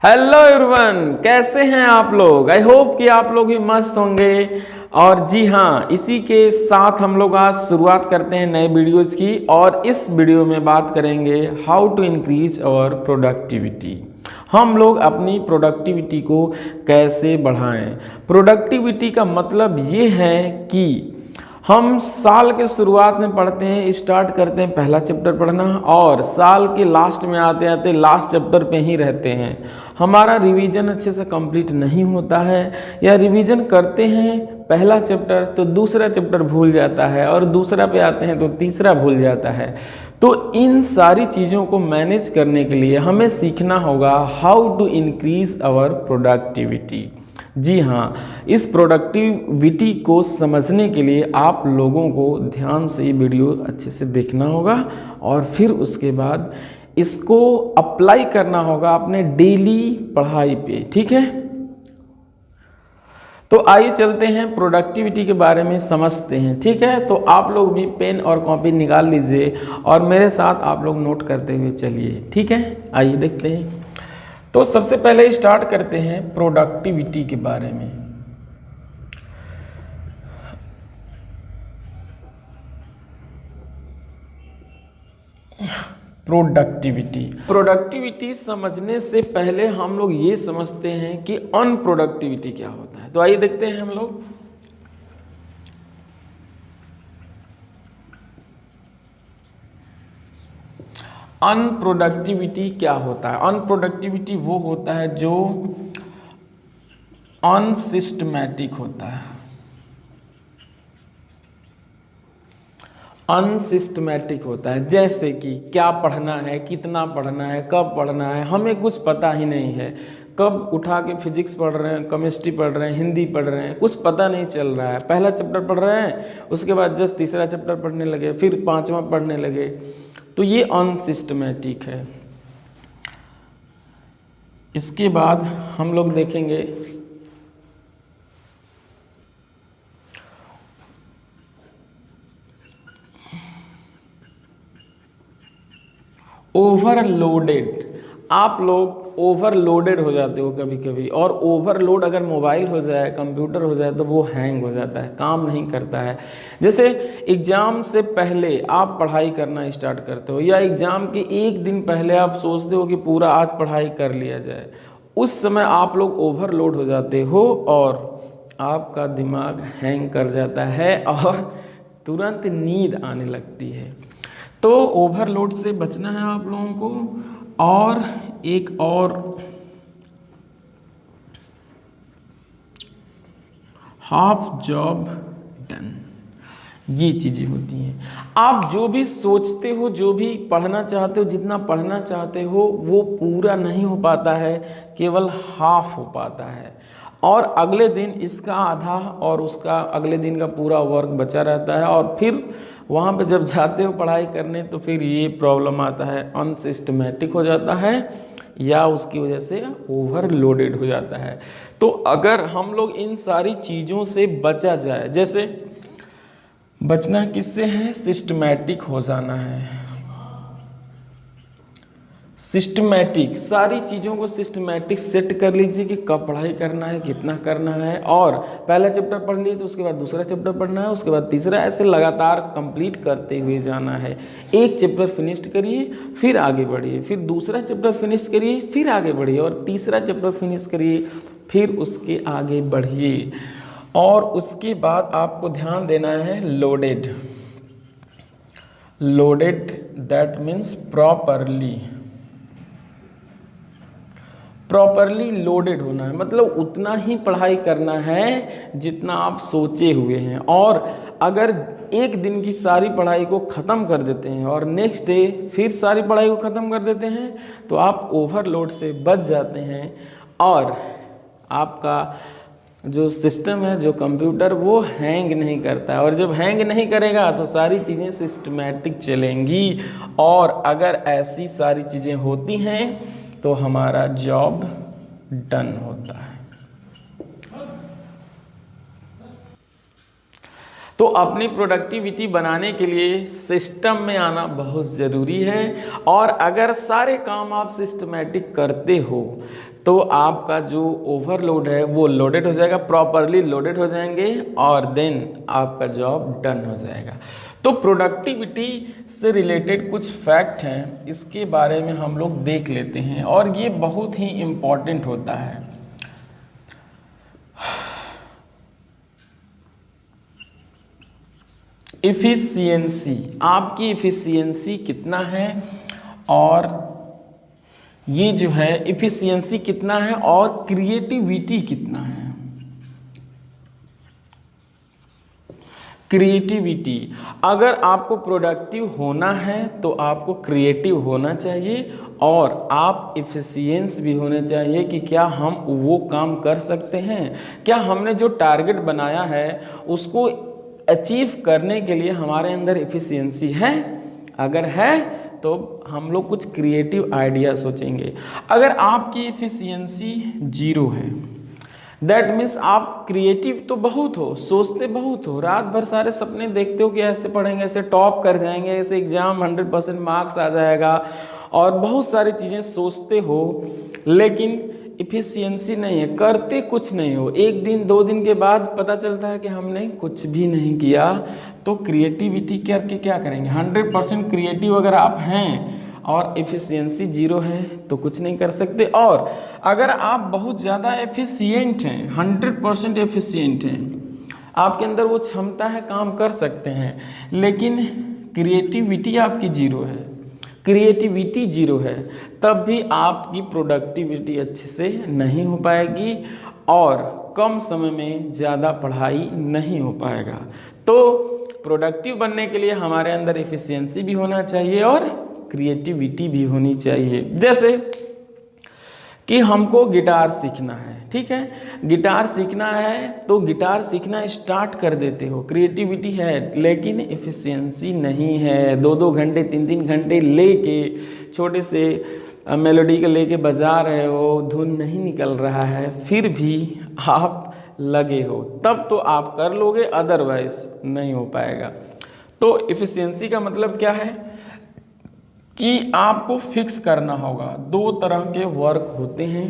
Hello everyone, कैसे हैं आप लोग। आई होप कि आप लोग भी मस्त होंगे। और जी हाँ, इसी के साथ हम लोग आज शुरुआत करते हैं नए वीडियोस की। और इस वीडियो में बात करेंगे how to increase our productivity. हम लोग अपनी प्रोडक्टिविटी को कैसे बढ़ाएं। प्रोडक्टिविटी का मतलब ये है कि हम साल के शुरुआत में पढ़ते हैं, स्टार्ट करते हैं पहला चैप्टर पढ़ना और साल के लास्ट में आते आते लास्ट चैप्टर पे ही रहते हैं। हमारा रिवीजन अच्छे से कंप्लीट नहीं होता है, या रिवीजन करते हैं पहला चैप्टर तो दूसरा चैप्टर भूल जाता है, और दूसरा पे आते हैं तो तीसरा भूल जाता है। तो इन सारी चीज़ों को मैनेज करने के लिए हमें सीखना होगा how to increase our productivity. जी हाँ, इस प्रोडक्टिविटी को समझने के लिए आप लोगों को ध्यान से ये वीडियो अच्छे से देखना होगा और फिर उसके बाद इसको अप्लाई करना होगा अपने डेली पढ़ाई पे। ठीक है, तो आइए चलते हैं प्रोडक्टिविटी के बारे में समझते हैं। ठीक है, तो आप लोग भी पेन और कॉपी निकाल लीजिए और मेरे साथ आप लोग नोट करते हुए चलिए। ठीक है, आइए देखते हैं। तो सबसे पहले स्टार्ट करते हैं प्रोडक्टिविटी के बारे में। प्रोडक्टिविटी समझने से पहले हम लोग ये समझते हैं कि अनप्रोडक्टिविटी क्या होता है। तो आइए देखते हैं हम लोग। अनप्रोडक्टिविटी क्या होता है। अनप्रोडक्टिविटी वो होता है जो अनसिस्टमैटिक होता है। अनसिस्टमैटिक होता है, जैसे कि क्या पढ़ना है, कितना पढ़ना है, कब पढ़ना है, हमें कुछ पता ही नहीं है। कब उठा के फिजिक्स पढ़ रहे हैं, केमिस्ट्री पढ़ रहे हैं, हिंदी पढ़ रहे हैं, कुछ पता नहीं चल रहा है। पहला चैप्टर पढ़ रहे हैं, उसके बाद जस्ट तीसरा चैप्टर पढ़ने लगे, फिर पांचवा पढ़ने लगे, तो ये अनसिस्टमैटिक है। इसके बाद हम लोग देखेंगे ओवरलोडेड। आप लोग ओवरलोडेड हो जाते हो कभी कभी, और ओवरलोड अगर मोबाइल हो जाए, कंप्यूटर हो जाए, तो वो हैंग हो जाता है, काम नहीं करता है। जैसे एग्ज़ाम से पहले आप पढ़ाई करना स्टार्ट करते हो, या एग्ज़ाम के एक दिन पहले आप सोचते हो कि पूरा आज पढ़ाई कर लिया जाए, उस समय आप लोग ओवरलोड हो जाते हो और आपका दिमाग हैंग कर जाता है और तुरंत नींद आने लगती है। तो ओवरलोड से बचना है आप लोगों को। और एक और हाफ जॉब डन, ये चीज़ें होती हैं। आप जो भी सोचते हो, जो भी पढ़ना चाहते हो, जितना पढ़ना चाहते हो, वो पूरा नहीं हो पाता है, केवल हाफ हो पाता है। और अगले दिन इसका आधा और उसका अगले दिन का पूरा वर्क बचा रहता है, और फिर वहाँ पे जब जाते हो पढ़ाई करने तो फिर ये प्रॉब्लम आता है, अनसिस्टमैटिक हो जाता है या उसकी वजह से ओवरलोडेड हो जाता है। तो अगर हम लोग इन सारी चीज़ों से बचा जाए, जैसे बचना किससे है, सिस्टमैटिक हो जाना है। सिस्टमैटिक, सारी चीज़ों को सिस्टमैटिक सेट कर लीजिए कि कब पढ़ाई करना है, कितना करना है। और पहला चैप्टर पढ़ लिए तो उसके बाद दूसरा चैप्टर पढ़ना है, उसके बाद तीसरा, ऐसे लगातार कंप्लीट करते हुए जाना है। एक चैप्टर फिनिश करिए, फिर आगे बढ़िए, फिर दूसरा चैप्टर फिनिश करिए, फिर आगे बढ़िए, और तीसरा चैप्टर फिनिश करिए, फिर उसके आगे बढ़िए। और उसके बाद आपको ध्यान देना है loaded. Loaded that means properly loaded होना है, मतलब उतना ही पढ़ाई करना है जितना आप सोचे हुए हैं। और अगर एक दिन की सारी पढ़ाई को ख़त्म कर देते हैं और नेक्स्ट डे फिर सारी पढ़ाई को ख़त्म कर देते हैं, तो आप ओवरलोड से बच जाते हैं और आपका जो सिस्टम है, जो कंप्यूटर, वो हैंग नहीं करता है। और जब हैंग नहीं करेगा तो सारी चीज़ें सिस्टमैटिक चलेंगी। और अगर ऐसी सारी चीज़ें होती हैं तो हमारा जॉब डन होता है। तो अपनी प्रोडक्टिविटी बनाने के लिए सिस्टम में आना बहुत ज़रूरी है। और अगर सारे काम आप सिस्टमैटिक करते हो तो आपका जो ओवरलोड है वो लोडेड हो जाएगा, प्रॉपरली लोडेड हो जाएंगे और देन आपका जॉब डन हो जाएगा। तो प्रोडक्टिविटी से रिलेटेड कुछ फैक्ट हैं, इसके बारे में हम लोग देख लेते हैं और ये बहुत ही इम्पॉर्टेंट होता है। इफिशियंसी, आपकी इफिशियंसी कितना है और ये जो है इफिशियंसी कितना है और क्रिएटिविटी कितना है। क्रिएटिविटी, अगर आपको प्रोडक्टिव होना है तो आपको क्रिएटिव होना चाहिए और आप इफिशियंस भी होने चाहिए कि क्या हम वो काम कर सकते हैं, क्या हमने जो टारगेट बनाया है उसको अचीव करने के लिए हमारे अंदर इफिशियंसी है। अगर है तो हम लोग कुछ क्रिएटिव आइडिया सोचेंगे। अगर आपकी इफिशियंसी 0 है, दैट मीन्स आप क्रिएटिव तो बहुत हो, सोचते बहुत हो, रात भर सारे सपने देखते हो कि ऐसे पढ़ेंगे, ऐसे टॉप कर जाएंगे, ऐसे एग्जाम 100% मार्क्स आ जाएगा और बहुत सारी चीज़ें सोचते हो, लेकिन इफिशियंसी नहीं है, करते कुछ नहीं हो। एक दिन 2 दिन के बाद पता चलता है कि हमने कुछ भी नहीं किया। तो क्रिएटिविटी करके क्या करेंगे। 100% क्रिएटिव अगर आप हैं और एफिशिएंसी 0 है तो कुछ नहीं कर सकते। और अगर आप बहुत ज़्यादा एफिशिएंट हैं, 100% एफिशिएंट हैं, आपके अंदर वो क्षमता है, काम कर सकते हैं, लेकिन क्रिएटिविटी आपकी 0 है, क्रिएटिविटी 0 है, तब भी आपकी प्रोडक्टिविटी अच्छे से नहीं हो पाएगी और कम समय में ज़्यादा पढ़ाई नहीं हो पाएगा। तो प्रोडक्टिव बनने के लिए हमारे अंदर एफिशिएंसी भी होना चाहिए और क्रिएटिविटी भी होनी चाहिए। जैसे कि हमको गिटार सीखना है, ठीक है, गिटार सीखना है तो गिटार सीखना स्टार्ट कर देते हो, क्रिएटिविटी है, लेकिन एफिशिएंसी नहीं है। 2-2 घंटे 3-3 घंटे लेके छोटे से मेलोडी को लेके बजा रहे हो, धुन नहीं निकल रहा है, फिर भी आप लगे हो, तब तो आप कर लोगे, अदरवाइज नहीं हो पाएगा। तो एफिशिएंसी का मतलब क्या है कि आपको फिक्स करना होगा। 2 तरह के वर्क होते हैं,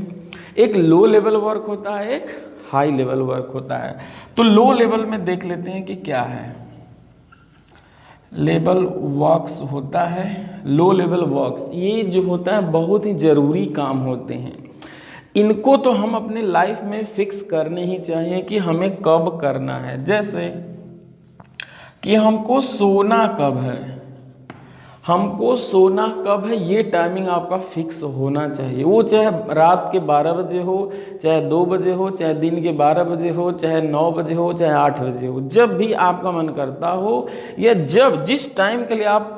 एक लो लेवल वर्क होता है, एक हाई लेवल वर्क होता है। तो लो लेवल में देख लेते हैं कि क्या है। लेवल वर्क्स होता है, लो लेवल वर्क्स, ये जो होता है बहुत ही ज़रूरी काम होते हैं। इनको तो हम अपने लाइफ में फिक्स करने ही चाहिए कि हमें कब करना है। जैसे कि हमको सोना कब है, हमको सोना कब है, ये टाइमिंग आपका फिक्स होना चाहिए। वो चाहे रात के 12 बजे हो, चाहे 2 बजे हो, चाहे दिन के 12 बजे हो, चाहे 9 बजे हो, चाहे 8 बजे हो, जब भी आपका मन करता हो, या जब जिस टाइम के लिए आप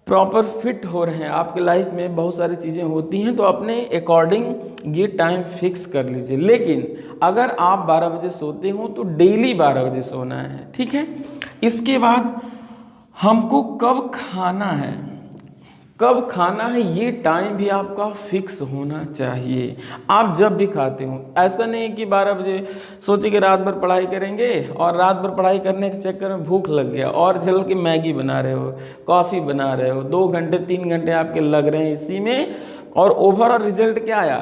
प्रॉपर फिट हो रहे हैं। आपके लाइफ में बहुत सारी चीज़ें होती हैं, तो अपने अकॉर्डिंग ये टाइम फिक्स कर लीजिए। लेकिन अगर आप 12 बजे सोते हो तो डेली 12 बजे सोना है, ठीक है। इसके बाद हमको कब खाना है, कब खाना है, ये टाइम भी आपका फिक्स होना चाहिए। आप जब भी खाते हो, ऐसा नहीं कि 12 बजे सोचे कि रात भर पढ़ाई करेंगे और रात भर पढ़ाई करने के चक्कर में भूख लग गया और चल के मैगी बना रहे हो, कॉफ़ी बना रहे हो, 2 घंटे 3 घंटे आपके लग रहे हैं इसी में, और ओवरऑल रिजल्ट क्या आया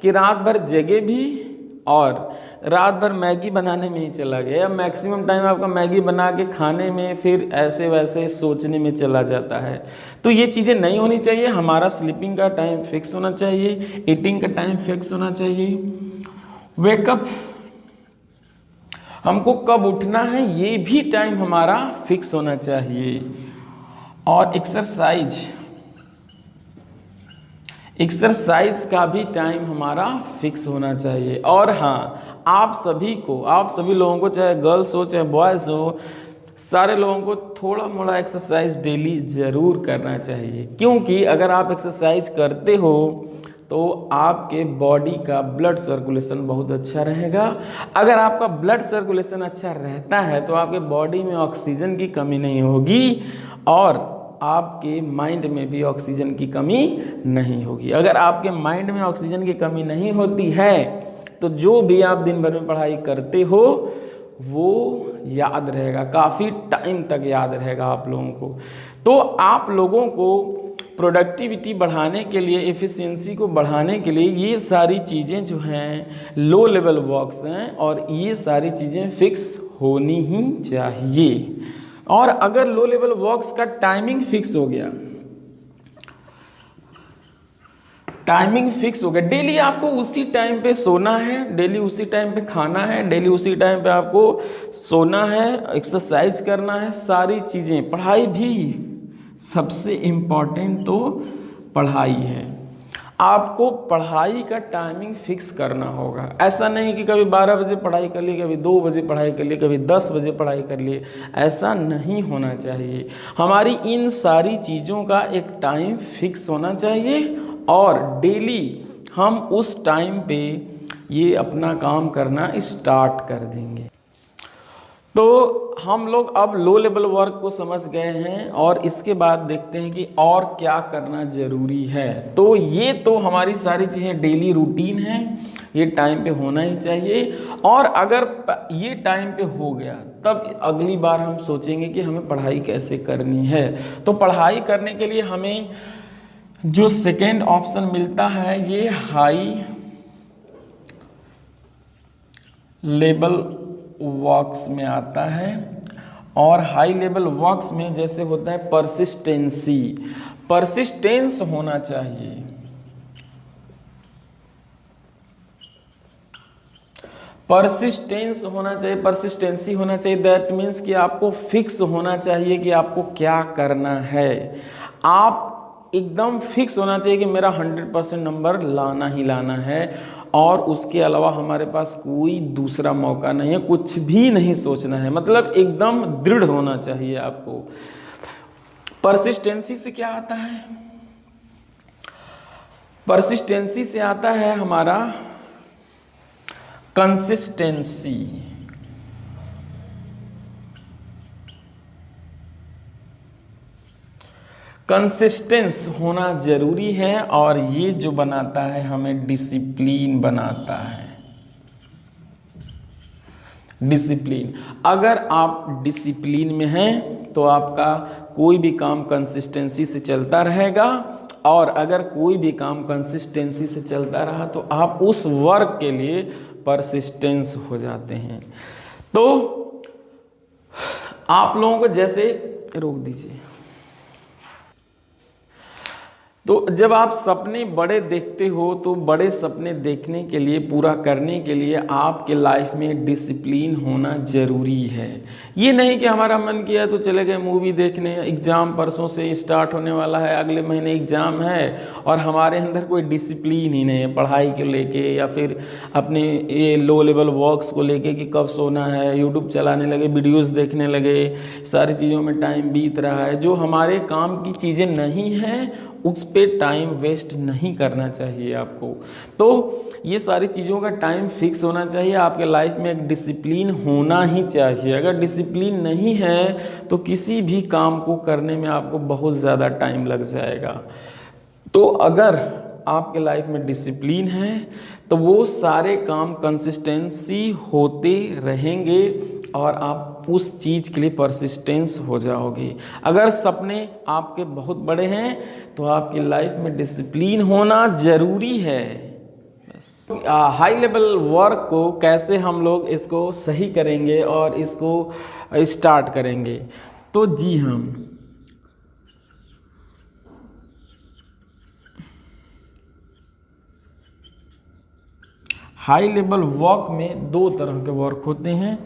कि रात भर जगे भी और रात भर मैगी बनाने में ही चला गया, या मैक्सिमम टाइम आपका मैगी बना के खाने में, फिर ऐसे वैसे सोचने में चला जाता है। तो ये चीज़ें नहीं होनी चाहिए। हमारा स्लीपिंग का टाइम फिक्स होना चाहिए, ईटिंग का टाइम फिक्स होना चाहिए, वेकअप हमको कब उठना है ये भी टाइम हमारा फिक्स होना चाहिए, और एक्सरसाइज का भी टाइम हमारा फिक्स होना चाहिए। और हाँ, आप सभी लोगों को, चाहे गर्ल्स हो चाहे बॉयज़ हो, सारे लोगों को थोड़ा मोड़ा एक्सरसाइज डेली ज़रूर करना चाहिए। क्योंकि अगर आप एक्सरसाइज करते हो तो आपके बॉडी का ब्लड सर्कुलेशन बहुत अच्छा रहेगा। अगर आपका ब्लड सर्कुलेशन अच्छा रहता है तो आपके बॉडी में ऑक्सीजन की कमी नहीं होगी और आपके माइंड में भी ऑक्सीजन की कमी नहीं होगी। अगर आपके माइंड में ऑक्सीजन की कमी नहीं होती है तो जो भी आप दिन भर में पढ़ाई करते हो वो याद रहेगा, काफ़ी टाइम तक याद रहेगा आप लोगों को। तो आप लोगों को प्रोडक्टिविटी बढ़ाने के लिए, एफिशिएंसी को बढ़ाने के लिए ये सारी चीज़ें जो हैं लो लेवल वर्क्स हैं और ये सारी चीज़ें फिक्स होनी ही चाहिए। और अगर लो लेवल वर्क्स का टाइमिंग फिक्स हो गया, टाइमिंग फिक्स हो गया, डेली आपको उसी टाइम पे सोना है, डेली उसी टाइम पे खाना है, डेली उसी टाइम पे आपको सोना है, एक्सरसाइज करना है, सारी चीज़ें, पढ़ाई भी सबसे इम्पॉर्टेंट तो पढ़ाई है। आपको पढ़ाई का टाइमिंग फिक्स करना होगा। ऐसा नहीं कि कभी 12 बजे पढ़ाई कर लिए, कभी 2 बजे पढ़ाई कर लिए, कभी 10 बजे पढ़ाई कर लिए, ऐसा नहीं होना चाहिए। हमारी इन सारी चीज़ों का एक टाइम फिक्स होना चाहिए और डेली हम उस टाइम पे ये अपना काम करना स्टार्ट कर देंगे। तो हम लोग अब लो लेवल वर्क को समझ गए हैं और इसके बाद देखते हैं कि और क्या करना ज़रूरी है। तो ये तो हमारी सारी चीज़ें डेली रूटीन है, ये टाइम पे होना ही चाहिए। और अगर ये टाइम पे हो गया तब अगली बार हम सोचेंगे कि हमें पढ़ाई कैसे करनी है। तो पढ़ाई करने के लिए हमें जो सेकेंड ऑप्शन मिलता है ये हाई लेवल वर्क्स में आता है। और हाई लेवल वर्क्स में जैसे होता है परसिस्टेंसी, परसिस्टेंस होना चाहिए। परसिस्टेंस होना चाहिए, परसिस्टेंसी होना चाहिए। दैट मीन्स कि आपको फिक्स होना चाहिए कि आपको क्या करना है। आप एकदम फिक्स होना चाहिए कि मेरा 100% नंबर लाना ही लाना है और उसके अलावा हमारे पास कोई दूसरा मौका नहीं है, कुछ भी नहीं सोचना है। मतलब एकदम दृढ़ होना चाहिए आपको। परसिस्टेंसी से क्या आता है? परसिस्टेंसी से आता है हमारा कंसिस्टेंसी। कंसिस्टेंस होना जरूरी है और ये जो बनाता है हमें डिसिप्लिन बनाता है। डिसिप्लिन, अगर आप डिसिप्लिन में हैं तो आपका कोई भी काम कंसिस्टेंसी से चलता रहेगा और अगर कोई भी काम कंसिस्टेंसी से चलता रहा तो आप उस वर्क के लिए परसिस्टेंस हो जाते हैं। तो आप लोगों को जैसे रोक दीजिए, तो जब आप सपने बड़े देखते हो तो बड़े सपने देखने के लिए, पूरा करने के लिए आपके लाइफ में डिसिप्लिन होना ज़रूरी है। ये नहीं कि हमारा मन किया तो चले गए मूवी देखने, एग्ज़ाम परसों से स्टार्ट होने वाला है, अगले महीने एग्ज़ाम है और हमारे अंदर कोई डिसिप्लिन ही नहीं है पढ़ाई को लेके या फिर अपने ये लो लेवल वर्क्स को लेके कि कब सोना है, यूट्यूब चलाने लगे, वीडियोज़ देखने लगे, सारी चीज़ों में टाइम बीत रहा है। जो हमारे काम की चीज़ें नहीं हैं उस पे टाइम वेस्ट नहीं करना चाहिए आपको। तो ये सारी चीज़ों का टाइम फिक्स होना चाहिए। आपके लाइफ में एक डिसिप्लिन होना ही चाहिए। अगर डिसिप्लिन नहीं है तो किसी भी काम को करने में आपको बहुत ज़्यादा टाइम लग जाएगा। तो अगर आपके लाइफ में डिसिप्लिन है तो वो सारे काम कंसिस्टेंसी होते रहेंगे और आप उस चीज़ के लिए परसिस्टेंस हो जाओगे। अगर सपने आपके बहुत बड़े हैं तो आपकी लाइफ में डिसिप्लिन होना ज़रूरी है। बस हाई लेवल वर्क को कैसे हम लोग इसको सही करेंगे और इसको स्टार्ट करेंगे, तो जी हम हाई लेवल वर्क में दो तरह के वर्क होते हैं।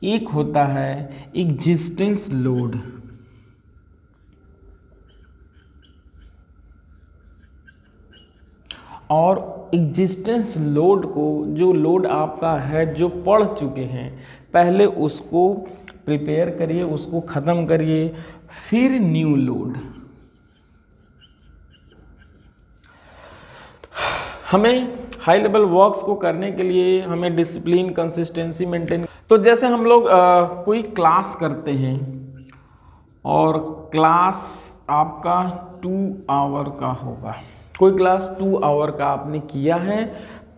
एक होता है एग्जिस्टेंस लोड, और एग्जिस्टेंस लोड को, जो लोड आपका है जो पढ़ चुके हैं, पहले उसको प्रिपेयर करिए, उसको ख़त्म करिए, फिर न्यू लोड। हमें हाई लेवल वर्क्स को करने के लिए हमें डिसिप्लिन, कंसिस्टेंसी मेंटेन। तो जैसे हम लोग कोई क्लास करते हैं और क्लास आपका 2 आवर का होगा, कोई क्लास 2 आवर का आपने किया है,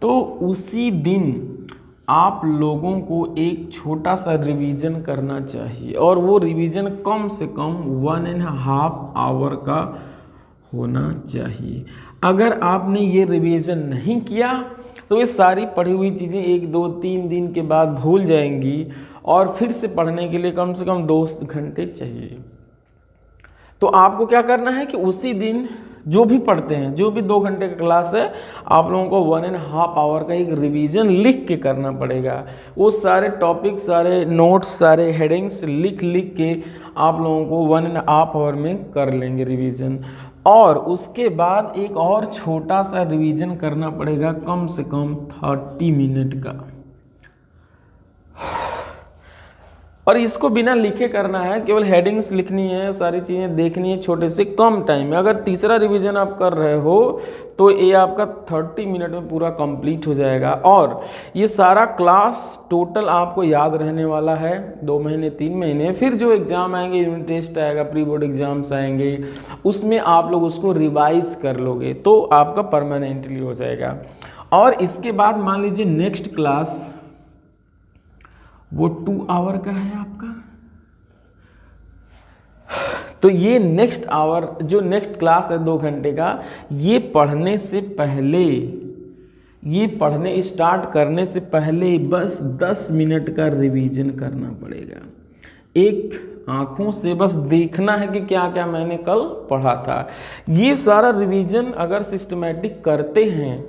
तो उसी दिन आप लोगों को एक छोटा सा रिवीजन करना चाहिए और वो रिवीजन कम से कम 1.5 आवर का होना चाहिए। अगर आपने ये रिवीजन नहीं किया तो ये सारी पढ़ी हुई चीज़ें 1, 2, 3 दिन के बाद भूल जाएंगी और फिर से पढ़ने के लिए कम से कम 2 घंटे चाहिए। तो आपको क्या करना है कि उसी दिन जो भी पढ़ते हैं, जो भी 2 घंटे का क्लास है, आप लोगों को 1.5 आवर का एक रिवीजन लिख के करना पड़ेगा। वो सारे टॉपिक, सारे नोट्स, सारे हेडिंग्स लिख के आप लोगों को 1.5 आवर में कर लेंगे रिवीजन। और उसके बाद एक और छोटा सा रिवीजन करना पड़ेगा, कम से कम 30 मिनट का। और इसको बिना लिखे करना है, केवल हेडिंग्स लिखनी है, सारी चीज़ें देखनी है छोटे से कम टाइम में। अगर तीसरा रिवीजन आप कर रहे हो तो ये आपका 30 मिनट में पूरा कंप्लीट हो जाएगा। और ये सारा क्लास टोटल आपको याद रहने वाला है 2 महीने 3 महीने। फिर जो एग्ज़ाम आएंगे, यूनिट टेस्ट आएगा, प्री बोर्ड एग्जाम्स आएंगे, उसमें आप लोग उसको रिवाइज कर लोगे तो आपका परमानेंटली हो जाएगा। और इसके बाद मान लीजिए नेक्स्ट क्लास वो 2 आवर का है आपका, तो ये नेक्स्ट आवर जो नेक्स्ट क्लास है 2 घंटे का, ये पढ़ने से पहले, ये पढ़ने स्टार्ट करने से पहले बस 10 मिनट का रिवीजन करना पड़ेगा। एक आंखों से बस देखना है कि क्या क्या मैंने कल पढ़ा था। ये सारा रिवीजन अगर सिस्टमेटिक करते हैं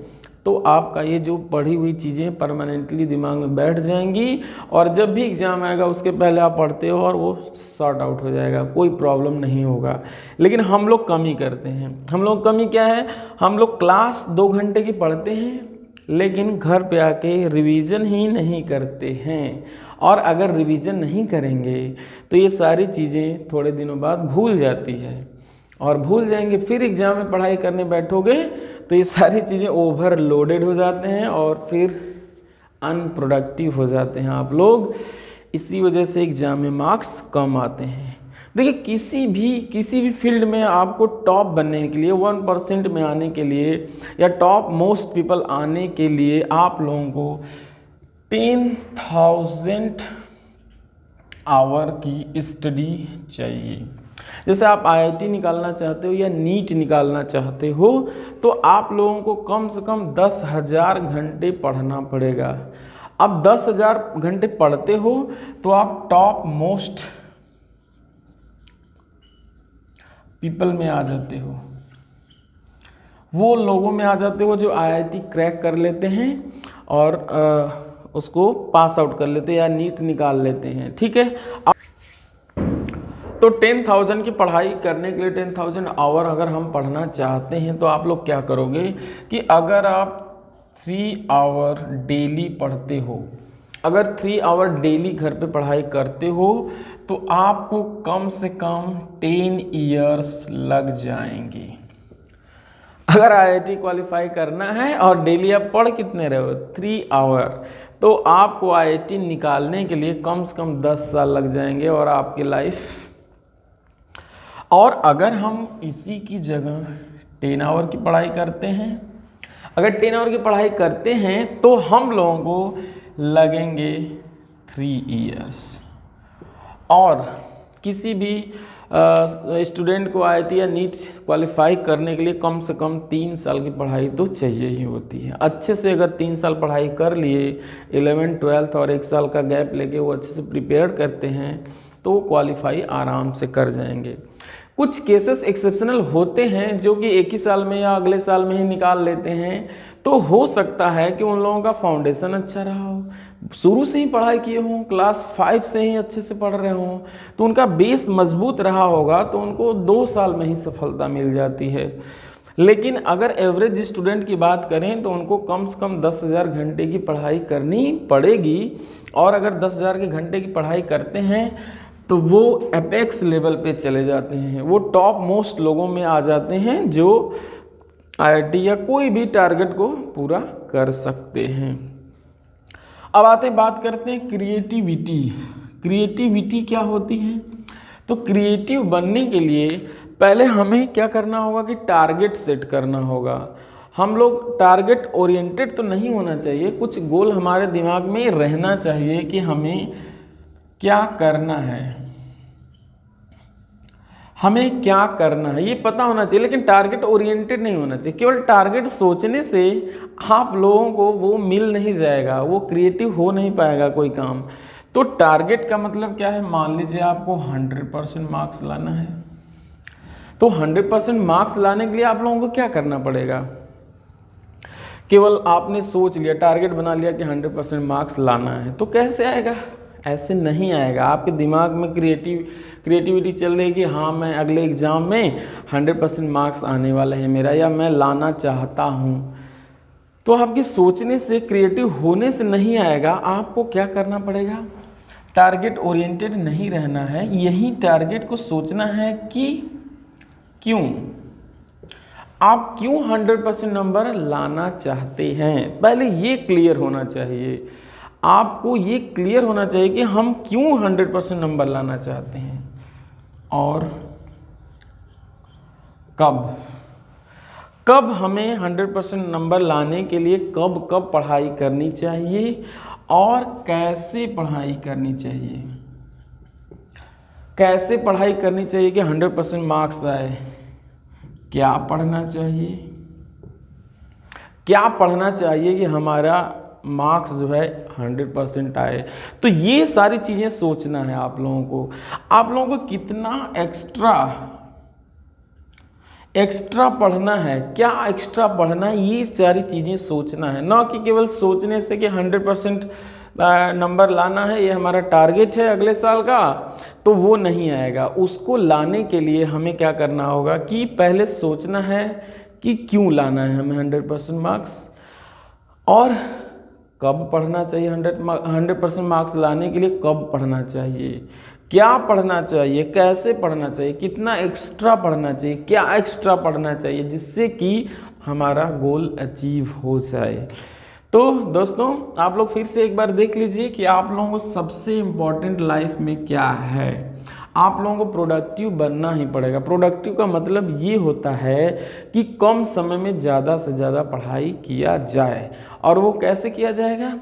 तो आपका ये जो पढ़ी हुई चीज़ें परमानेंटली दिमाग में बैठ जाएंगी और जब भी एग्ज़ाम आएगा उसके पहले आप पढ़ते हो और वो सॉर्ट आउट हो जाएगा, कोई प्रॉब्लम नहीं होगा। लेकिन हम लोग कमी करते हैं। हम लोग कमी क्या है, हम लोग क्लास 2 घंटे की पढ़ते हैं लेकिन घर पे आके रिवीजन ही नहीं करते हैं। और अगर रिवीजन नहीं करेंगे तो ये सारी चीज़ें थोड़े दिनों बाद भूल जाती है और भूल जाएंगे, फिर एग्ज़ाम में पढ़ाई करने बैठोगे तो ये सारी चीज़ें ओवरलोडेड हो जाते हैं और फिर अनप्रोडक्टिव हो जाते हैं आप लोग। इसी वजह से एग्ज़ाम में मार्क्स कम आते हैं। देखिए किसी भी फील्ड में आपको टॉप बनने के लिए, 1% में आने के लिए या टॉप मोस्ट पीपल आने के लिए आप लोगों को 10,000 आवर की स्टडी चाहिए। जैसे आप IIT निकालना चाहते हो या नीट निकालना चाहते हो तो आप लोगों को कम से कम 10,000 घंटे पढ़ना पड़ेगा। अब 10,000 घंटे पढ़ते हो तो आप टॉप मोस्ट पीपल में आ जाते हो, वो लोगों में आ जाते हो जो IIT क्रैक कर लेते हैं और उसको पास आउट कर लेते हैं या नीट निकाल लेते हैं। ठीक है, तो 10,000 की पढ़ाई करने के लिए 10,000 आवर अगर हम पढ़ना चाहते हैं तो आप लोग क्या करोगे कि अगर आप 3 आवर डेली पढ़ते हो, अगर 3 आवर डेली घर पे पढ़ाई करते हो तो आपको कम से कम 10 इयर्स लग जाएंगे। अगर IIT क्वालिफाई करना है और डेली आप पढ़ कितने रहे हो 3 आवर, तो आपको IIT निकालने के लिए कम से कम 10 साल लग जाएंगे और आपकी लाइफ। और अगर हम इसी की जगह 10 आवर की पढ़ाई करते हैं, अगर 10 आवर की पढ़ाई करते हैं तो हम लोगों को लगेंगे 3 इयर्स। और किसी भी स्टूडेंट को IIT या नीट क्वालिफाई करने के लिए कम से कम 3 साल की पढ़ाई तो चाहिए ही होती है। अच्छे से अगर 3 साल पढ़ाई कर लिए, 11th 12th और 1 साल का गैप लेके वो अच्छे से प्रिपेयर करते हैं तो वो क्वालिफाई आराम से कर जाएंगे। कुछ केसेस एक्सेप्शनल होते हैं जो कि 1 ही साल में या अगले साल में ही निकाल लेते हैं, तो हो सकता है कि उन लोगों का फाउंडेशन अच्छा रहा हो, शुरू से ही पढ़ाई किए हों, क्लास 5 से ही अच्छे से पढ़ रहे हों, तो उनका बेस मजबूत रहा होगा तो उनको 2 साल में ही सफलता मिल जाती है। लेकिन अगर एवरेज स्टूडेंट की बात करें तो उनको कम से कम 10,000 घंटे की पढ़ाई करनी पड़ेगी। और अगर 10,000 के घंटे की पढ़ाई करते हैं तो वो एपेक्स लेवल पे चले जाते हैं, वो टॉप मोस्ट लोगों में आ जाते हैं जो IIT या कोई भी टारगेट को पूरा कर सकते हैं। अब बात करते हैं क्रिएटिविटी। क्रिएटिविटी क्या होती है? तो क्रिएटिव बनने के लिए पहले हमें क्या करना होगा कि टारगेट सेट करना होगा। हम लोग टारगेट ओरिएंटेड तो नहीं होना चाहिए, कुछ गोल हमारे दिमाग में रहना चाहिए कि हमें क्या करना है। हमें क्या करना है ये पता होना चाहिए, लेकिन टारगेट ओरिएंटेड नहीं होना चाहिए। केवल टारगेट सोचने से आप लोगों को वो मिल नहीं जाएगा, वो क्रिएटिव हो नहीं पाएगा कोई काम। तो टारगेट का मतलब क्या है, मान लीजिए आपको 100% मार्क्स लाना है, तो 100% मार्क्स लाने के लिए आप लोगों को क्या करना पड़ेगा। केवल आपने सोच लिया, टारगेट बना लिया कि 100% मार्क्स लाना है, तो कैसे आएगा, ऐसे नहीं आएगा। आपके दिमाग में क्रिएटिविटी चल रही है कि हाँ मैं अगले एग्ज़ाम में 100% मार्क्स आने वाला है मेरा, या मैं लाना चाहता हूँ। तो आपके सोचने से, क्रिएटिव होने से नहीं आएगा। आपको क्या करना पड़ेगा, टारगेट ओरिएंटेड नहीं रहना है, यही टारगेट को सोचना है कि क्यों, आप क्यों 100% नंबर लाना चाहते हैं। पहले ये क्लियर होना चाहिए, आपको ये क्लियर होना चाहिए कि हम क्यों 100% नंबर लाना चाहते हैं और कब हमें 100% नंबर लाने के लिए कब पढ़ाई करनी चाहिए और कैसे पढ़ाई करनी चाहिए। कैसे पढ़ाई करनी चाहिए कि 100% मार्क्स आए, क्या पढ़ना चाहिए, क्या पढ़ना चाहिए कि हमारा मार्क्स जो है 100% आए। तो ये सारी चीज़ें सोचना है आप लोगों को। आप लोगों को कितना एक्स्ट्रा पढ़ना है, क्या एक्स्ट्रा पढ़ना है, ये सारी चीज़ें सोचना है। ना कि केवल सोचने से कि 100% नंबर लाना है, ये हमारा टारगेट है अगले साल का, तो वो नहीं आएगा। उसको लाने के लिए हमें क्या करना होगा कि पहले सोचना है कि क्यों लाना है हमें 100% मार्क्स, और कब पढ़ना चाहिए। 100% मार्क्स लाने के लिए कब पढ़ना चाहिए, क्या पढ़ना चाहिए, कैसे पढ़ना चाहिए, कितना एक्स्ट्रा पढ़ना चाहिए, क्या एक्स्ट्रा पढ़ना चाहिए, जिससे कि हमारा गोल अचीव हो जाए। तो दोस्तों आप लोग फिर से एक बार देख लीजिए कि आप लोगों को सबसे इम्पोर्टेंट लाइफ में क्या है। आप लोगों को प्रोडक्टिव बनना ही पड़ेगा। प्रोडक्टिव का मतलब ये होता है कि कम समय में ज़्यादा से ज़्यादा पढ़ाई किया जाए। और वो कैसे किया जाएगा,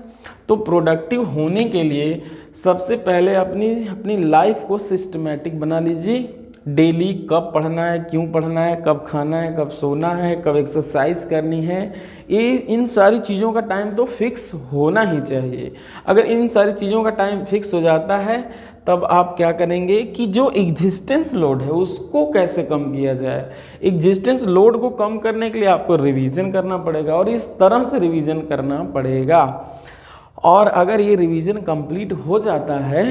तो प्रोडक्टिव होने के लिए सबसे पहले अपनी लाइफ को सिस्टमेटिक बना लीजिए। डेली कब पढ़ना है, क्यों पढ़ना है, कब खाना है, कब सोना है, कब एक्सरसाइज करनी है, ये इन सारी चीज़ों का टाइम तो फिक्स होना ही चाहिए। अगर इन सारी चीज़ों का टाइम फिक्स हो जाता है, तब आप क्या करेंगे कि जो एग्जिस्टेंस लोड है उसको कैसे कम किया जाए। एग्जिस्टेंस लोड को कम करने के लिए आपको रिवीजन करना पड़ेगा, और इस तरह से रिवीजन करना पड़ेगा। और अगर ये रिवीजन कंप्लीट हो जाता है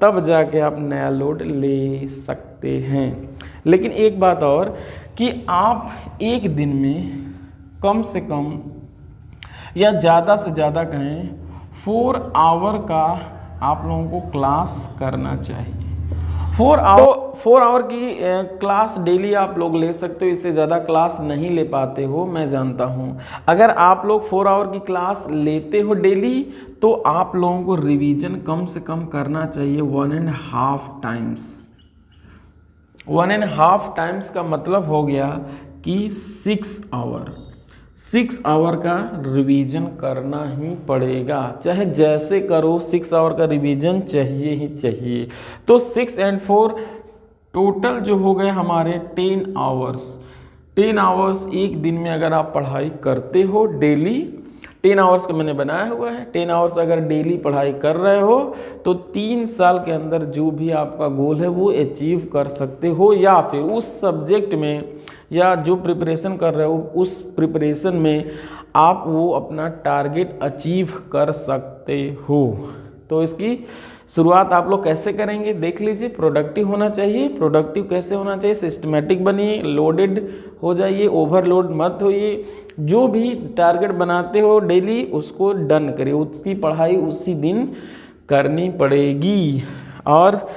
तब जाके आप नया लोड ले सकते हैं। लेकिन एक बात और कि आप एक दिन में कम से कम या ज़्यादा से ज़्यादा कहें 4 आवर का आप लोगों को क्लास करना चाहिए। 4 आवर की क्लास डेली आप लोग ले सकते हो, इससे ज़्यादा क्लास नहीं ले पाते हो, मैं जानता हूँ। अगर आप लोग 4 आवर की क्लास लेते हो डेली, तो आप लोगों को रिवीजन कम से कम करना चाहिए 1.5 टाइम्स। 1.5 टाइम्स का मतलब हो गया कि 6 आवर का रिवीजन करना ही पड़ेगा। चाहे जैसे करो, 6 आवर का रिवीजन चाहिए ही चाहिए। तो 6 and 4 टोटल जो हो गए हमारे 10 आवर्स। 10 आवर्स एक दिन में अगर आप पढ़ाई करते हो डेली, 10 आवर्स का मैंने बनाया हुआ है, 10 आवर्स अगर डेली पढ़ाई कर रहे हो तो 3 साल के अंदर जो भी आपका गोल है वो अचीव कर सकते हो। या फिर उस सब्जेक्ट में या जो प्रिपरेशन कर रहे हो उस प्रिपरेशन में आप वो अपना टारगेट अचीव कर सकते हो। तो इसकी शुरुआत आप लोग कैसे करेंगे देख लीजिए। प्रोडक्टिव होना चाहिए। प्रोडक्टिव कैसे होना चाहिए, सिस्टमेटिक बनिए, लोडेड हो जाइए, ओवरलोड मत होइए। जो भी टारगेट बनाते हो डेली उसको डन करिए, उसकी पढ़ाई उसी दिन करनी पड़ेगी। और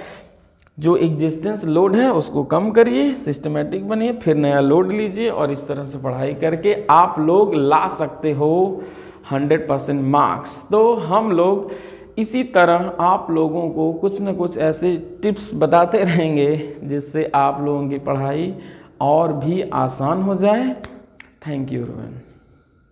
जो एग्जिस्टेंस लोड है उसको कम करिए, सिस्टमेटिक बनिए, फिर नया लोड लीजिए, और इस तरह से पढ़ाई करके आप लोग ला सकते हो 100% मार्क्स। तो हम लोग इसी तरह आप लोगों को कुछ न कुछ ऐसे टिप्स बताते रहेंगे जिससे आप लोगों की पढ़ाई और भी आसान हो जाए। Thank you everyone.